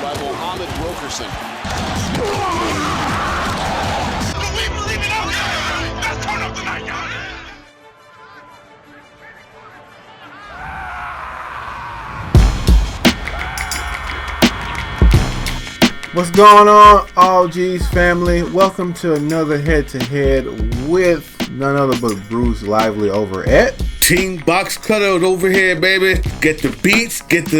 by Mohammed Wilkerson. We believe it out here. Let's turn up the night, y'all. What's going on, allg's family? Welcome to another head-to-head with none other but Bruce Lively over at Team Box Cutout over here, baby. Get the beats, get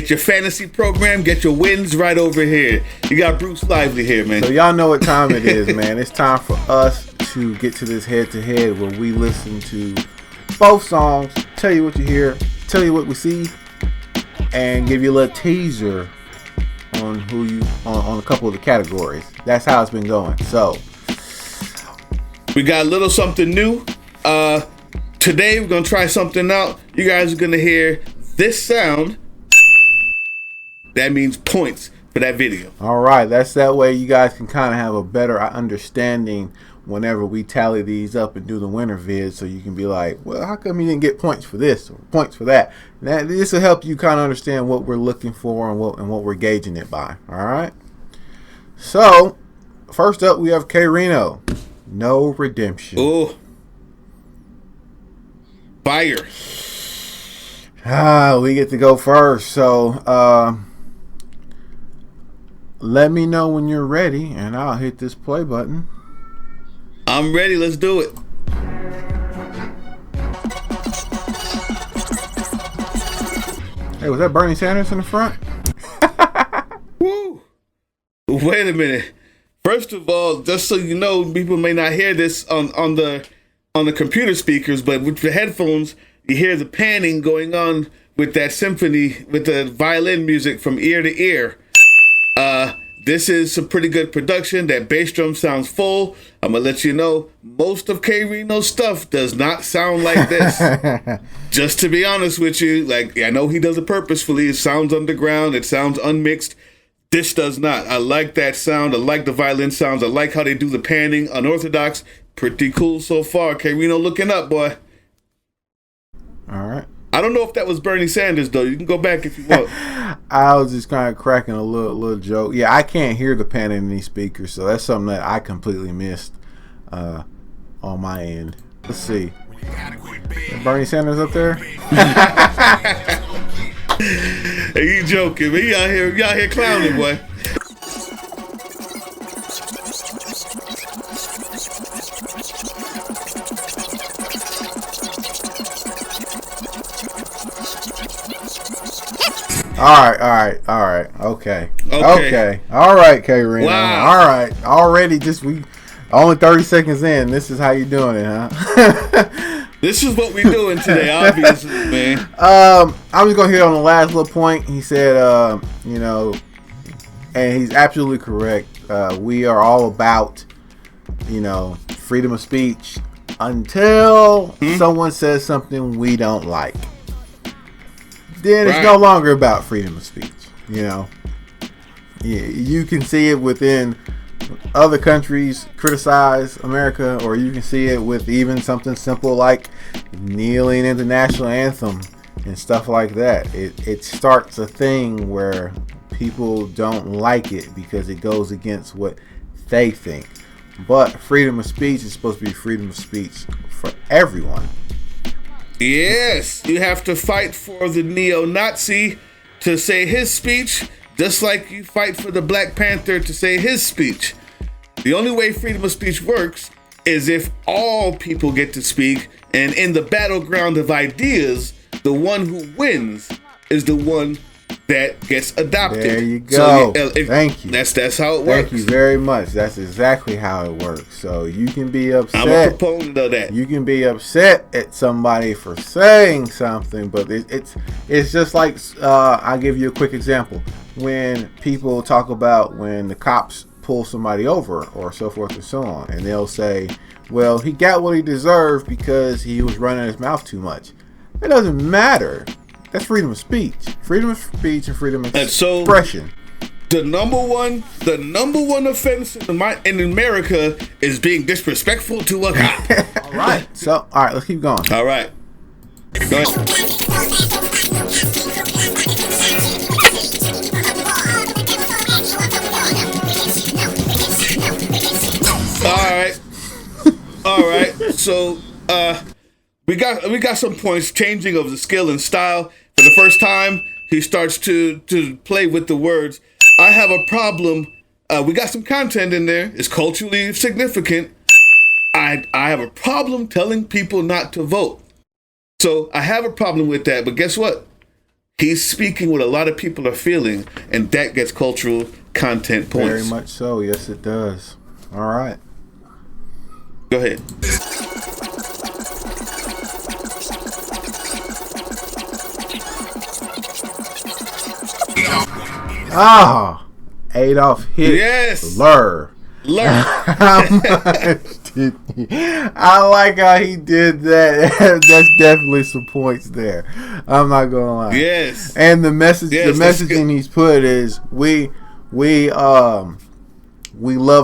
your fantasy program, get your wins right over here. You got Bruce Lively here, man. So y'all know what time it is, man. It's time for us to get to this head-to-head where we listen to both songs, tell you what you hear, tell you what we see, and give you a little teaser on on a couple of the categories. That's how it's been going. So we got a little something new. Today we're gonna try something out. You guys are gonna hear this sound. That means points for that video. All right, that's that way you guys can kind of have a better understanding whenever we tally these up and do the winner vid, so you can be like, well, how come you didn't get points for this or points for that? This will help you kind of understand what we're looking for and what we're gauging it by. All right. So first up, we have Rino, No Redemption. Oh, fire! We get to go first. So let me know when you're ready, and I'll hit this play button. I'm ready. Let's do it. Hey, was that Bernie Sanders in the front? Woo! Wait a minute. First of all, just so you know, people may not hear this on the computer speakers, but with the headphones, you hear the panning going on with that symphony, with the violin music from ear to ear. This is some pretty good production. That bass drum sounds full. I'm gonna let you know, most of Rino's stuff does not sound like this. Just to be honest with you, like, I know he does it purposefully. It sounds underground. It sounds unmixed. This does not. I like that sound. I like the violin sounds. I like how they do the panning. Unorthodox. Pretty cool so far. Rino looking up, boy. All right. I don't know if that was Bernie Sanders, though. You can go back if you want. I was just kind of cracking a little joke. Yeah, I can't hear the panning in these speakers, so that's something that I completely missed on my end. Let's see. Is Bernie Sanders up there? Hey, you joking, man. You out here clowning, boy. All right. Okay. All right, Rino. Wow. All right. Already, we only 30 seconds in. This is how you doing it, huh? This is what we doing today, obviously, man. I'm just gonna hit on the last little point. He said, and he's absolutely correct. We are all about, freedom of speech until someone says something we don't like. Then it's no longer about freedom of speech. You can see it within other countries criticize America, or you can see it with even something simple like kneeling in the national anthem and stuff like that. It starts a thing where people don't like it because it goes against what they think. But freedom of speech is supposed to be freedom of speech for everyone. Yes, you have to fight for the neo-Nazi to say his speech, just like you fight for the Black Panther to say his speech. The only way freedom of speech works is if all people get to speak, and in the battleground of ideas, the one who wins is the one that gets adopted. There you go. So, thank you. That's how it works. Thank you very much. That's exactly how it works. So you can be upset. I'm a proponent of that. You can be upset at somebody for saying something, but it's just like I'll give you a quick example. When people talk about when the cops pull somebody over or so forth and so on, and they'll say, well, he got what he deserved because he was running his mouth too much. It doesn't matter. That's freedom of speech. Freedom of speech and freedom of expression. The number one offense in America is being disrespectful to a cop. All right. So, all right, let's keep going. All right. Go ahead. So we got some points changing of the skill and style. For the first time, he starts to play with the words. I have a problem. We got some content in there. It's culturally significant. I have a problem telling people not to vote. So I have a problem with that. But guess what? He's speaking what a lot of people are feeling, and that gets cultural content points. Very much so. Yes, it does. All right. Go ahead. Ah, Adolf Hitler. Yes. How much did he? I like how he did that. That's definitely some points there. I'm not gonna lie. Yes. And the message, Yes, the messaging he's put is we love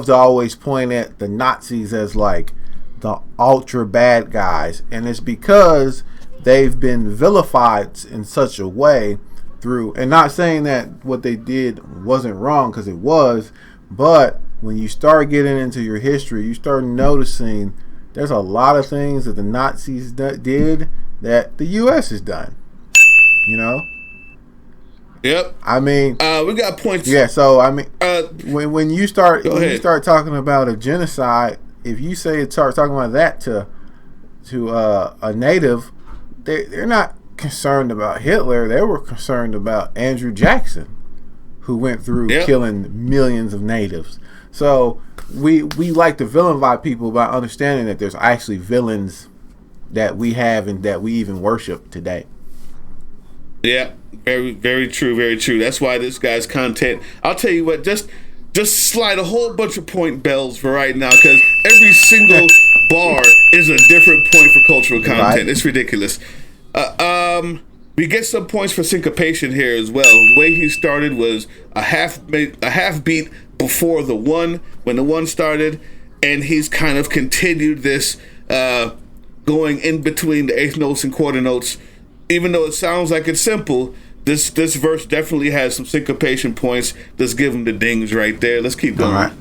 to always point at the Nazis as like the ultra bad guys, and it's because they've been vilified in such a way through, and not saying that what they did wasn't wrong, because it was, but when you start getting into your history, you start noticing there's a lot of things that the Nazis did that the U.S. has done. You know? Yep. I mean, we got points. yeah. So I mean, when you start talking about a genocide, if you start talking about that to a native, they're not concerned about Hitler. They were concerned about Andrew Jackson, who went through killing millions of natives. So we like to vilify people by understanding that there's actually villains that we have and that we even worship today. Yeah, very, very true, very true. That's why this guy's content. I'll tell you what, just slide a whole bunch of point bells for right now, because every single bar is a different point for cultural content. Right. It's ridiculous. We get some points for syncopation here as well. The way he started was a half beat before the one, when the one started, and he's kind of continued this going in between the eighth notes and quarter notes. Even though it sounds like it's simple, this verse definitely has some syncopation points. Let's give him the dings right there. Let's keep going. All right.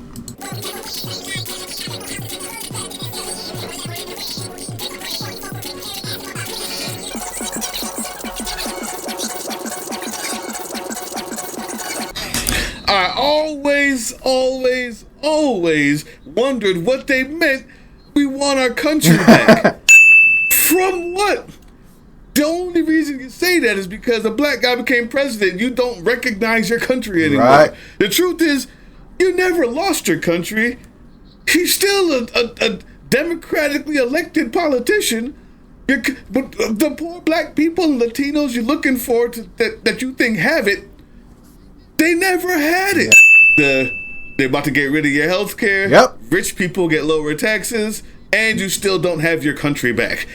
I always wondered what they meant. We want our country back. From what? The only reason you say that is because a black guy became president. You don't recognize your country anymore. Right. The truth is, you never lost your country. He's still a democratically elected politician. But the poor black people and Latinos you're looking for that you think have it, they never had it. They're about to get rid of your health care. Yep. Rich people get lower taxes, and you still don't have your country back.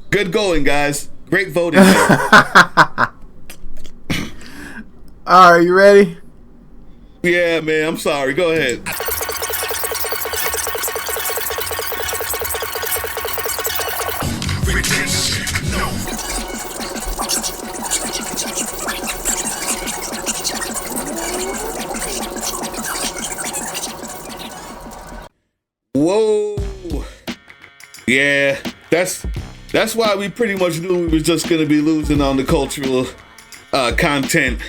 Good going, guys. Great voting. All right, you ready? Yeah, man. I'm sorry. Go ahead. Whoa. Yeah, that's why we pretty much knew we was just gonna be losing on the cultural content,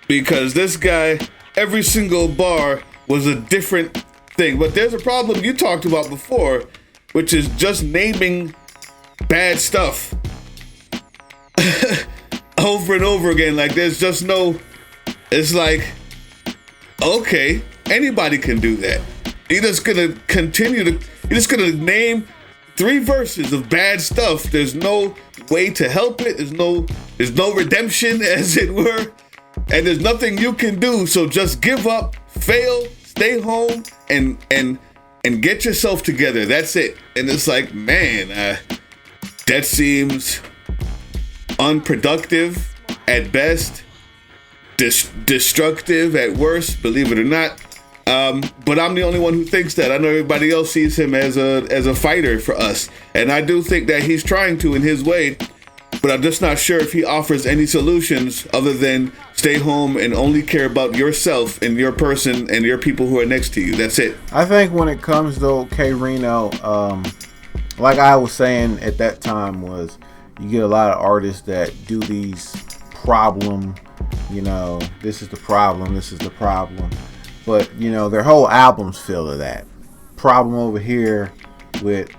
because this guy, every single bar was a different thing. But there's a problem you talked about before, which is just naming bad stuff over and over again. Like there's just no, it's like, okay, anybody can do that. You're just gonna you're just gonna name 3 verses of bad stuff. There's no way to help it. There's no redemption, as it were. And there's nothing you can do. So just give up, fail, stay home, and get yourself together. That's it. And it's like, man, that seems unproductive at best, destructive at worst, believe it or not. But I'm the only one who thinks that. I know everybody else sees him as a fighter for us, and I do think that he's trying to, in his way, but I'm just not sure if he offers any solutions other than stay home and only care about yourself and your person and your people who are next to you. That's it. I think when it comes to Rino, like I was saying at that time, was you get a lot of artists that do these problem, this is the problem, this is the problem. But, their whole albums fill of that. Problem over here with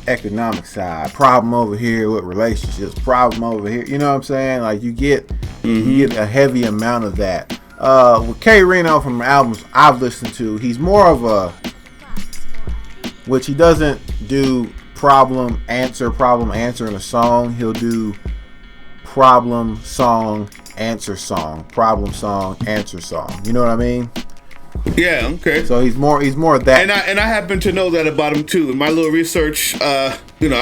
economic side, problem over here with relationships, problem over here. You know what I'm saying? Like you get a heavy amount of that. With Rino from the albums I've listened to, he's more of a, which he doesn't do problem answer in a song. He'll do problem song answer song, problem song answer song. You know what I mean? Yeah, okay. So he's more of that. And I happen to know that about him too. In my little research, I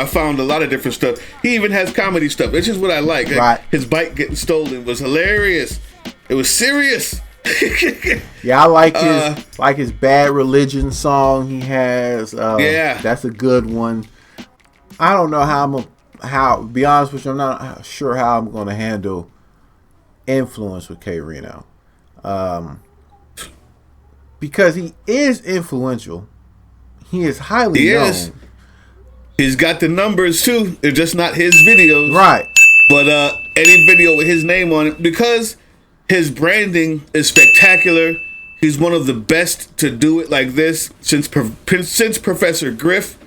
found a lot of different stuff. He even has comedy stuff. It's just what I like. Right. His bike getting stolen was hilarious. It was serious. Yeah, I like his Bad Religion song he has. Yeah. That's a good one. I don't know how be honest with you, I'm not sure how I'm gonna handle influence with Rino. Because he is influential. He is highly known. He's got the numbers too. They're just not his videos. Right. But any video with his name on it, because his branding is spectacular. He's one of the best to do it like this since Professor Griff.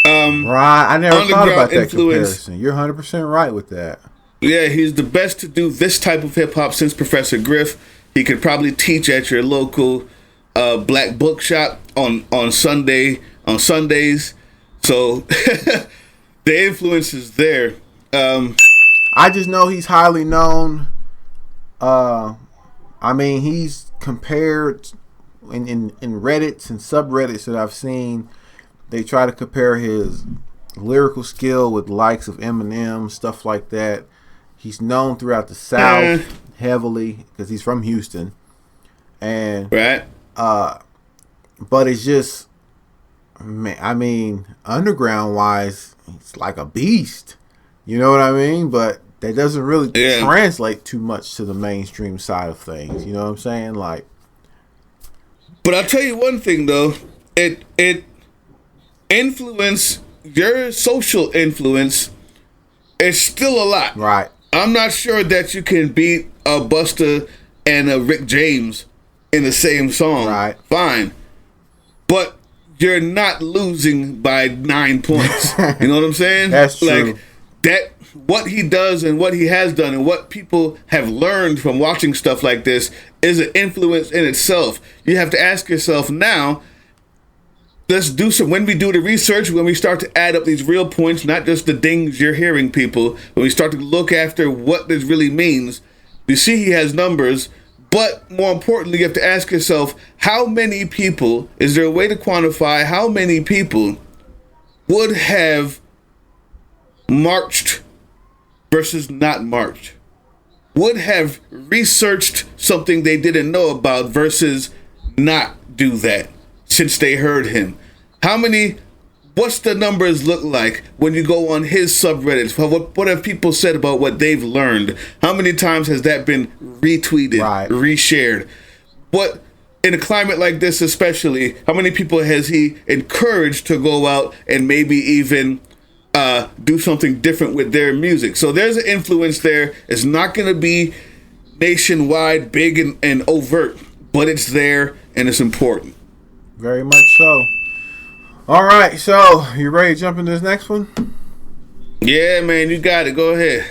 Right. I never thought about that influence. comparison. You're 100% right with that. Yeah, he's the best to do this type of hip hop since Professor Griff. He could probably teach at your local black bookshop on Sundays. So the influence is there. I just know he's highly known. He's compared in Reddits and subreddits that I've seen. They try to compare his lyrical skill with the likes of Eminem, stuff like that. He's known throughout the South heavily because he's from Houston, and right. But it's just, underground wise, it's like a beast. You know what I mean? But that doesn't really translate too much to the mainstream side of things. You know what I'm saying? Like, but I'll tell you one thing though, it influence, your social influence is still a lot. Right. I'm not sure that you can beat a Busta and a Rick James in the same song. Right. Fine. But you're not losing by 9 points. You know what I'm saying? That's true. Like that, what he does and what he has done and what people have learned from watching stuff like this is an influence in itself. You have to ask yourself now, let's do some, when we do the research, when we start to add up these real points, not just the dings you're hearing people, when we start to look after what this really means, you see he has numbers, but more importantly, you have to ask yourself, how many people, is there a way to quantify how many people would have marched versus not marched? Would have researched something they didn't know about versus not do that since they heard him? What's the numbers look like when you go on his subreddits? What have people said about what they've learned? How many times has that been retweeted, reshared? What, in a climate like this especially, how many people has he encouraged to go out and maybe even do something different with their music? So there's an influence there. It's not going to be nationwide, big and overt, but it's there and it's important. Very much so. All right, so you ready to jump into this next one? Yeah, man, you got it. Go ahead.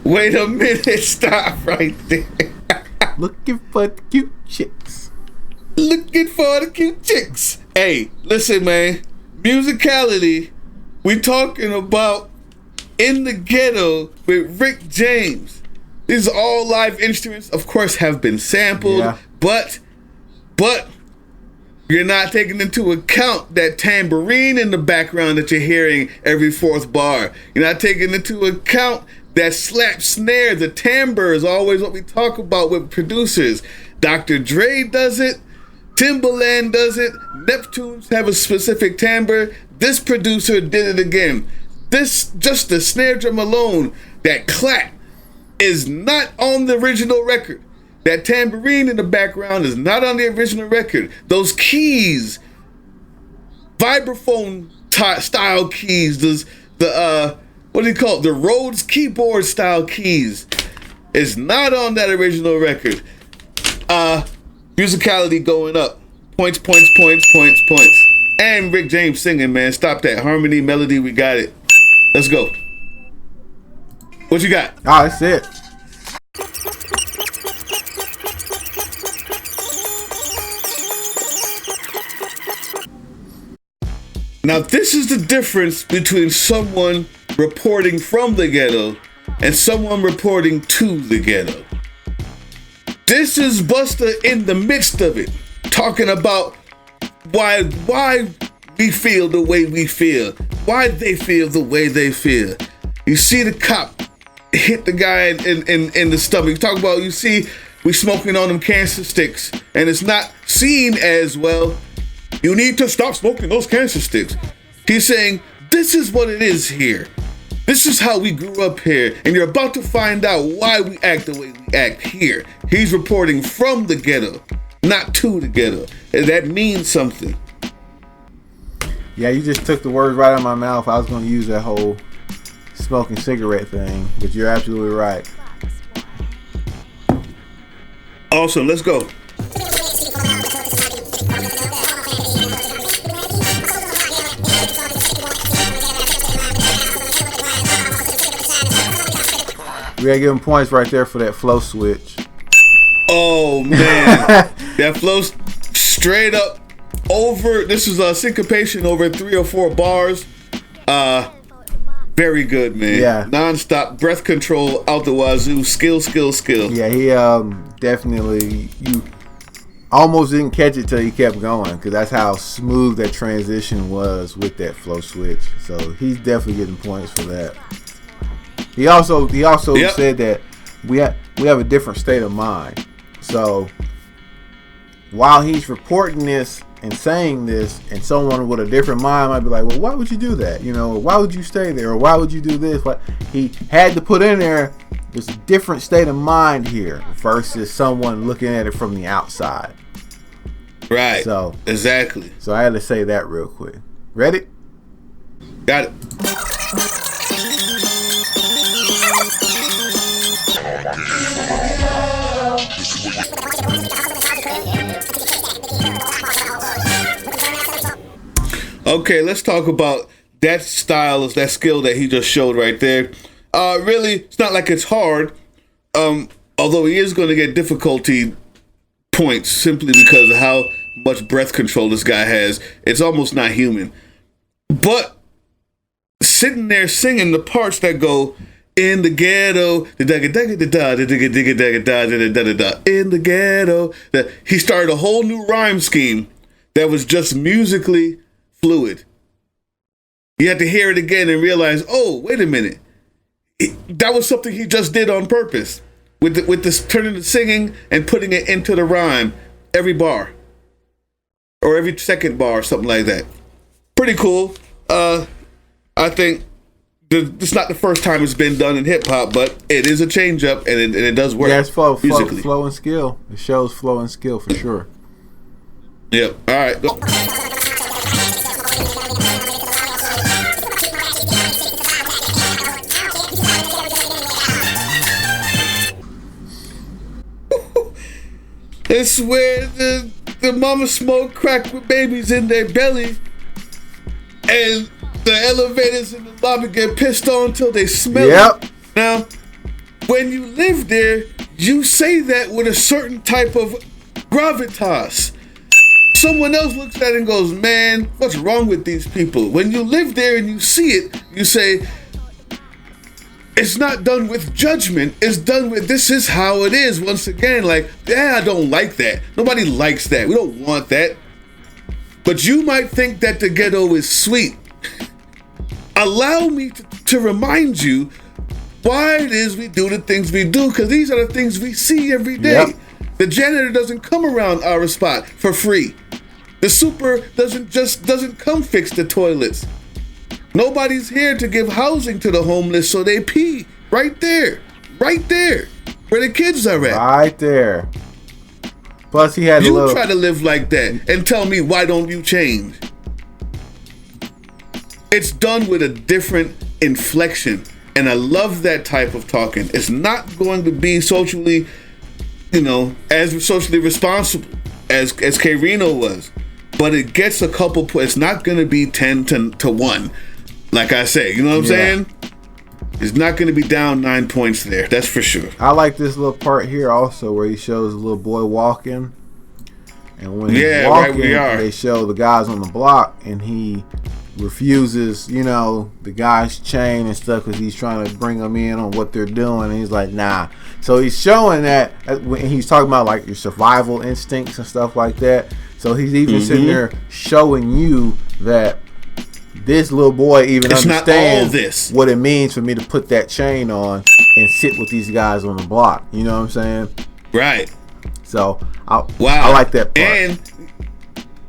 Wait a minute, stop right there. Looking for the cute chicks. Looking for the cute chicks. Hey, listen, man. Musicality, we talking about In the Ghetto with Rick James. These are all live instruments, of course, have been sampled, but You're not taking into account that tambourine in the background that you're hearing every fourth bar. You're not taking into account that slap snare. The timbre is always what we talk about with producers. Dr. Dre does it. Timbaland does it. Neptunes have a specific timbre. This producer did it again. This, just the snare drum alone, that clap is not on the original record. That tambourine in the background is not on the original record. Those keys, vibraphone style keys, what do you call it? The Rhodes keyboard style keys is not on that original record. Musicality going up. Points. And Rick James singing, man. Stop that. Harmony, melody, we got it. Let's go. What you got? Oh, that's it. Now, this is the difference between someone reporting from the ghetto and someone reporting to the ghetto. This is Busta in the midst of it, talking about why we feel the way we feel, why they feel the way they feel. You see the cop hit the guy in the stomach. You talk about, you see, we smoking on them cancer sticks, and it's not seen as, well, you need to stop smoking those cancer sticks. He's saying, this is what it is here. This is how we grew up here, and you're about to find out why we act the way we act here. He's reporting from the ghetto, not to the ghetto, and that means something. Yeah, you just took the words right out of my mouth. I was going to use that whole smoking cigarette thing, but you're absolutely right. Awesome, let's go. We gotta give him points right there for that flow switch. Oh man, that flow straight up over. This is a syncopation over 3 or 4 bars. Very good, man. Yeah. Non-stop breath control out the wazoo. Skill. Yeah, he definitely, you almost didn't catch it till he kept going, because that's how smooth that transition was with that flow switch. So he's definitely getting points for that. He also Yep. said that we have a different state of mind. So while he's reporting this and saying this, and someone with a different mind might be like, well, why would you do that? You know, why would you stay there? Or why would you do this? What he had to put in there, there's a different state of mind here versus someone looking at it from the outside. Right. So exactly. So I had to say that real quick. Ready? Got it. Okay, let's talk about that style, that skill that he just showed right there. Really, it's not like it's hard, although he is going to get difficulty points simply because of how much breath control this guy has. It's almost not human. But sitting there singing the parts that go, in the ghetto, in the ghetto. He started a whole new rhyme scheme that was just musically fluid. You had to hear it again and realize, oh, wait a minute. That was something he just did on purpose with this turning the singing and putting it into the rhyme every bar or every second bar or something like that. Pretty cool. I think it's not the first time it's been done in hip hop, but it is a change up and it does work. Yeah, it's flow musically. Flow and skill. It shows flow and skill for sure. Yep. All right. Go. It's where the mama smoke crack with babies in their belly, and the elevators in the lobby get pissed on until they smell it. Now, when you live there, you say that with a certain type of gravitas. Someone else looks at it and goes, man, what's wrong with these people? When you live there and you see it, you say, it's not done with judgment. It's done with, this is how it is. Once again, like, yeah, I don't like that. Nobody likes that. We don't want that. But you might think that the ghetto is sweet. Allow me to remind you why it is we do the things we do, because these are the things we see every day. Yep. The janitor doesn't come around our spot for free. The super doesn't come fix the toilets. Nobody's here to give housing to the homeless, so they pee right there, where the kids are at. Right there. Plus, he had a little. You try to live like that and tell me, why don't you change? It's done with a different inflection, and I love that type of talking. It's not going to be socially, as socially responsible as K Rino was, but it gets a couple points. It's not going to be 10 to 1, like I say. You know what I'm saying? It's not going to be down 9 points there. That's for sure. I like this little part here also where he shows a little boy walking. And when he's walking, they show the guys on the block, and he refuses, the guy's chain and stuff because he's trying to bring them in on what they're doing. And he's like, nah. So he's showing that when he's talking about like your survival instincts and stuff like that. So he's even sitting there showing you that this little boy even understands what it means for me to put that chain on and sit with these guys on the block. You know what I'm saying? Right. So I like that part. And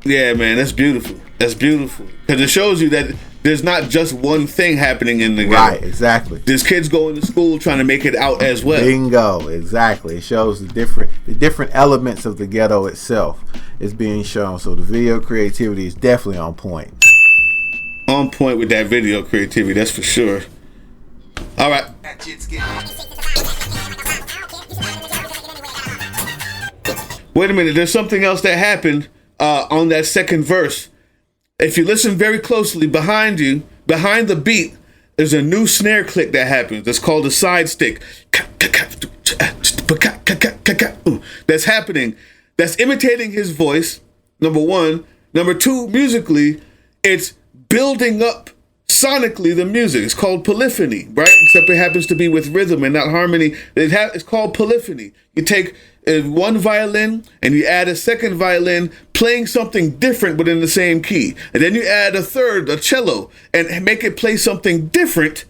yeah, man, that's beautiful. That's beautiful because it shows you that there's not just one thing happening in the ghetto. Right, exactly. There's kids going to school trying to make it out as well. Bingo, exactly. It shows the different elements of the ghetto itself is being shown. So the video creativity is definitely on point. On point with that video creativity, that's for sure. All right. Wait a minute, there's something else that happened on that second verse. If you listen very closely, behind the beat, there's a new snare click that happens. That's called a side stick. That's happening. That's imitating his voice, number one. Number two, musically, it's building up sonically the music. It's called polyphony, right? Except it happens to be with rhythm and not harmony. It's called polyphony. You take one violin and you add a second violin playing something different but in the same key. And then you add a third, a cello, and make it play something different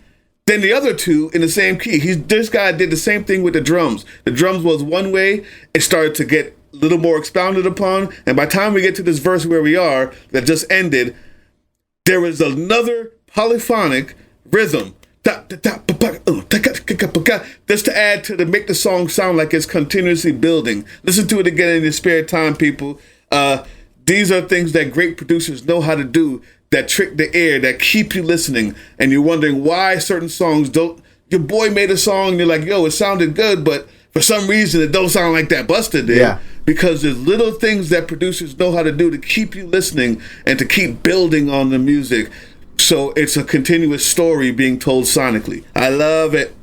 than the other two in the same key. This guy did the same thing with the drums. The drums was one way. It started to get a little more expounded upon. And by the time we get to this verse where we are, that just ended, there is another polyphonic rhythm. Just to add to make the song sound like it's continuously building. Listen to it again in your spare time, people. These are things that great producers know how to do, that trick the ear, that keep you listening, and you're wondering why certain songs don't. Your boy made a song, and you're like, yo, it sounded good, but for some reason it don't sound like that Busta did. Yeah. Because there's little things that producers know how to do to keep you listening and to keep building on the music. So it's a continuous story being told sonically. I love it.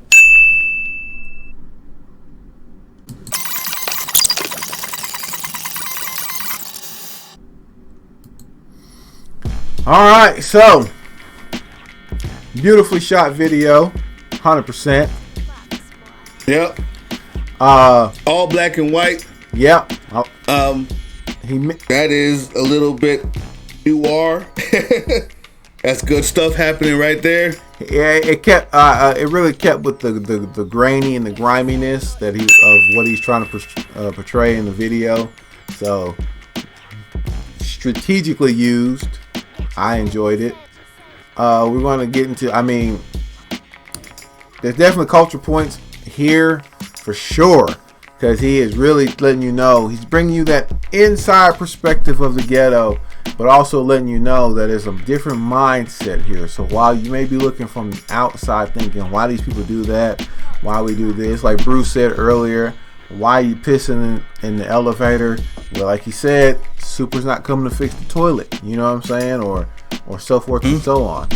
All right, so beautifully shot video, 100%. Yep. All black and white. Yep. That is a little bit noir. That's good stuff happening right there. Yeah, it really kept with the grainy and the griminess of what he's trying to portray in the video. So strategically used. I enjoyed it. We're going to get into, there's definitely culture points here for sure, because he is really letting you know, he's bringing you that inside perspective of the ghetto, but also letting you know that there's a different mindset here. So while you may be looking from the outside thinking, why these people do that, why we do this, like Bruce said earlier, why you pissing in the elevator? Well, like he said, Super's not coming to fix the toilet, you know what I'm saying, or so forth and so on.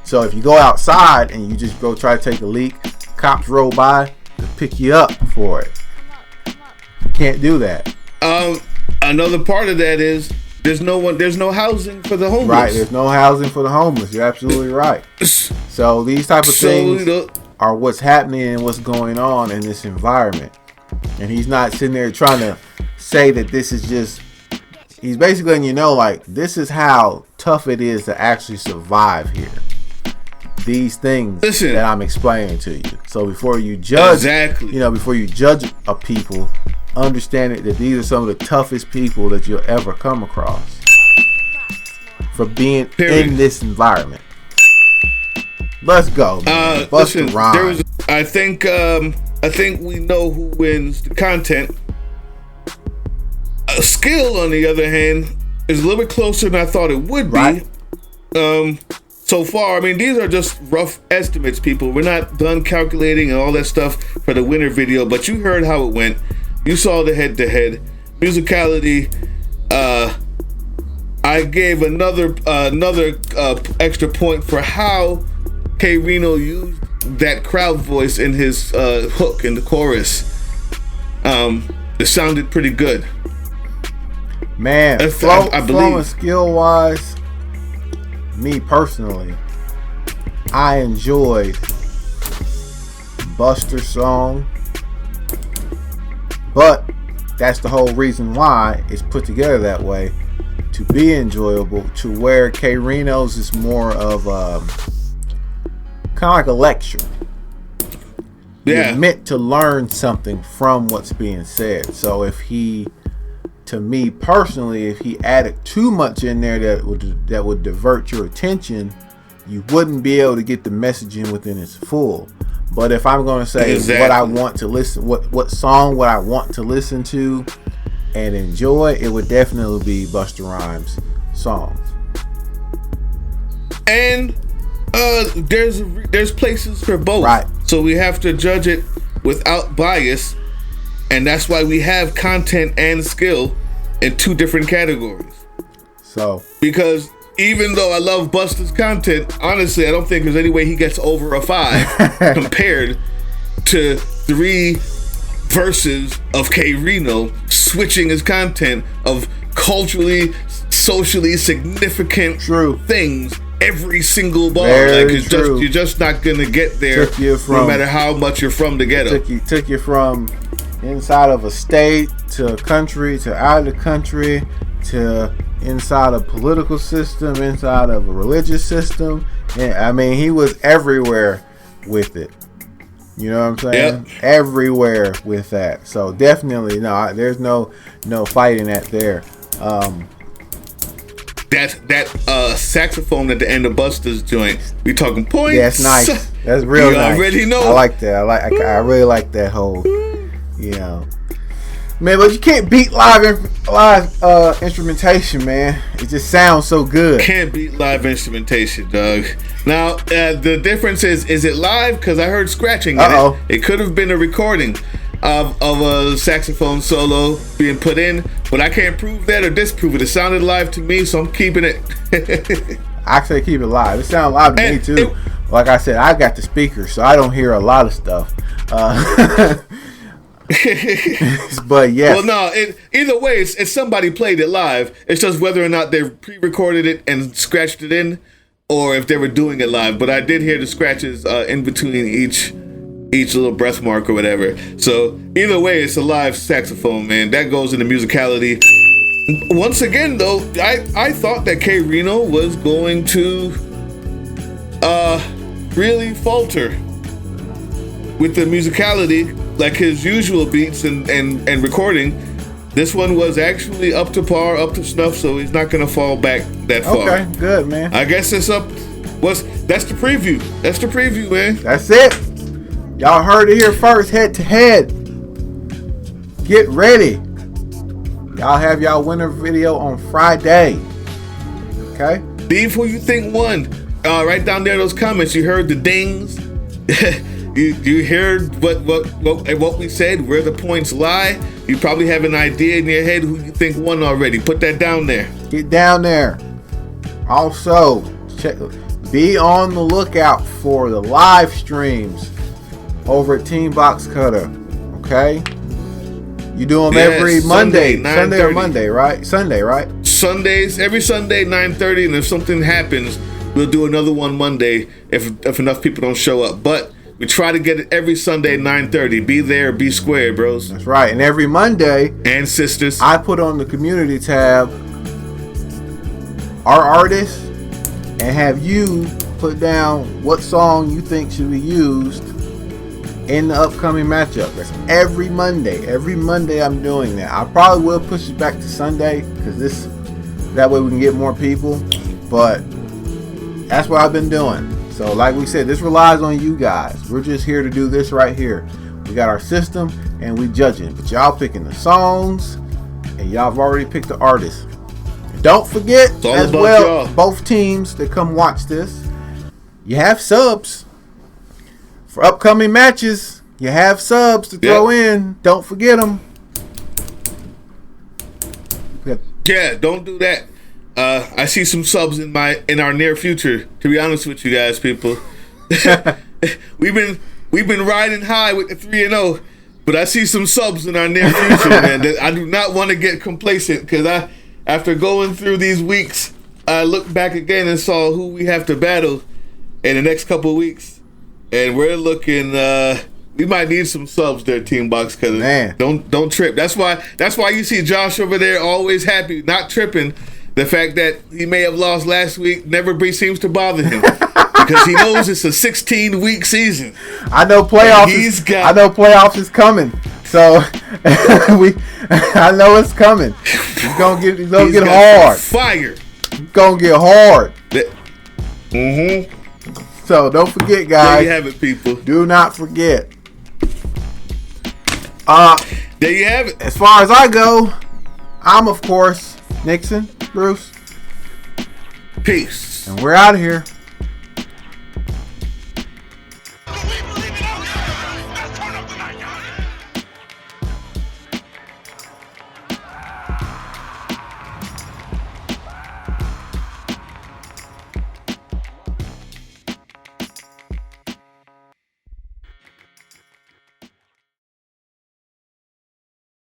So if you go outside and you just go try to take a leak, cops roll by to pick you up for it. You can't do that. Another part of that is there's no housing for the homeless. Right, there's no housing for the homeless. You're absolutely right. So these type of things are what's happening and what's going on in this environment. And he's not sitting there trying to say that this is just He's basically letting you know, like, this is how tough it is to actually survive here. These things that I'm explaining to you. So before you judge, before you judge a people, understand that these are some of the toughest people that you'll ever come across for being in this environment. Let's go, man. Busta Rhymes. I think we know who wins the content. Skill, on the other hand, is a little bit closer than I thought it would be. So far, I mean, these are just rough estimates, people. We're not done calculating and all that stuff for the winner video, but you heard how it went. You saw the head-to-head. Musicality, I gave another extra point for how Rino used that crowd voice in his hook in the chorus. It sounded pretty good. Man, flow and skill-wise, me personally, I enjoyed Busta's song, but that's the whole reason why it's put together that way, to be enjoyable, to where Rino's is more of kind of like a lecture. You're meant to learn something from what's being said. So if he, to me personally, if he added too much in there that would divert your attention, you wouldn't be able to get the messaging within its full. But if I'm going to say what I want to listen, what song would I want to listen to and enjoy, it would definitely be Busta Rhymes' songs. And there's places for both, right? So we have to judge it without bias. And that's why we have content and skill in two different categories. So, because even though I love Busta's content, honestly, I don't think there's any way he gets over a 5 compared to 3 verses of Rino switching his content of culturally, socially significant things every single bar. You're just not gonna get there no matter how much you're from the ghetto. Took you from inside of a state to a country to out of the country to inside a political system, inside of a religious system, and I mean he was everywhere with it. You know what I'm saying? Yep. Everywhere with that. So definitely there's no fighting that there. That saxophone at the end of Busta's joint, we talking points. Yeah, it's nice. That's real nice. You already know. I like that. I really like that whole. Man, but you can't beat live instrumentation, man. It just sounds so good. Can't beat live instrumentation, Doug. Now, the difference is it live? Because I heard scratching in it. It could have been a recording of a saxophone solo being put in, but I can't prove that or disprove it. It sounded live to me, so I'm keeping it. I say keep it live. It sounded live to me, too. Like I said, I got the speakers, so I don't hear a lot of stuff. But yeah. Well, no. Either way, it's somebody played it live. It's just whether or not they pre-recorded it and scratched it in, or if they were doing it live. But I did hear the scratches in between each little breath mark or whatever. So either way, it's a live saxophone, man. That goes into Musicality. Once again, though, I thought that Rino was going to really falter with the Musicality, like his usual beats and recording. This one was actually up to par, up to snuff, so he's not gonna fall back that far. Okay, good, man. I guess it's up. That's the preview. That's the preview, man. That's it. Y'all heard it here first, head to head. Get ready. Y'all have y'all winner video on Friday. Okay? Leave who you think won. Right down there in those comments, you heard the dings. You heard what we said, where the points lie. You probably have an idea in your head who you think won already. Put that down there. Get down there. Also, be on the lookout for the live streams over at Team Box Cutter. Okay? You do them every Monday. Sunday or Monday, right? Sunday, right? Sundays, every Sunday, 9:30, and if something happens, we'll do another one Monday if enough people don't show up. But we try to get it every Sunday at 9:30. Be there, be square, bros. That's right. And every Monday, and sisters, I put on the community tab our artists and have you put down what song you think should be used in the upcoming matchup. That's every Monday. Every Monday I'm doing that. I probably will push it back to Sunday because that way we can get more people. But that's what I've been doing. So like we said, this relies on you guys. We're just here to do this right here. We got our system and we judging. But y'all picking the songs and y'all have already picked the artists. Don't forget as well, y'all. Both teams that come watch this, you have subs. For upcoming matches, you have subs to throw in. Don't forget them. Yeah, don't do that. I see some subs in our near future. To be honest with you guys, people, we've been riding high with the 3-0, but I see some subs in our near future, man. That I do not want to get complacent because after going through these weeks, I looked back again and saw who we have to battle in the next couple of weeks. And we're looking. We might need some subs there, Team Box. Cause don't trip. That's why you see Josh over there always happy, not tripping. The fact that he may have lost last week never seems to bother him because he knows it's a 16-week season. I know playoffs. I know playoffs is coming. So I know it's coming. It's gonna get hard. Fire. It's gonna get hard. Mm-hmm. So don't forget, guys. There you have it, people. Do not forget. There you have it. As far as I go, I'm of course Nixon, Bruce. Peace. And we're out of here.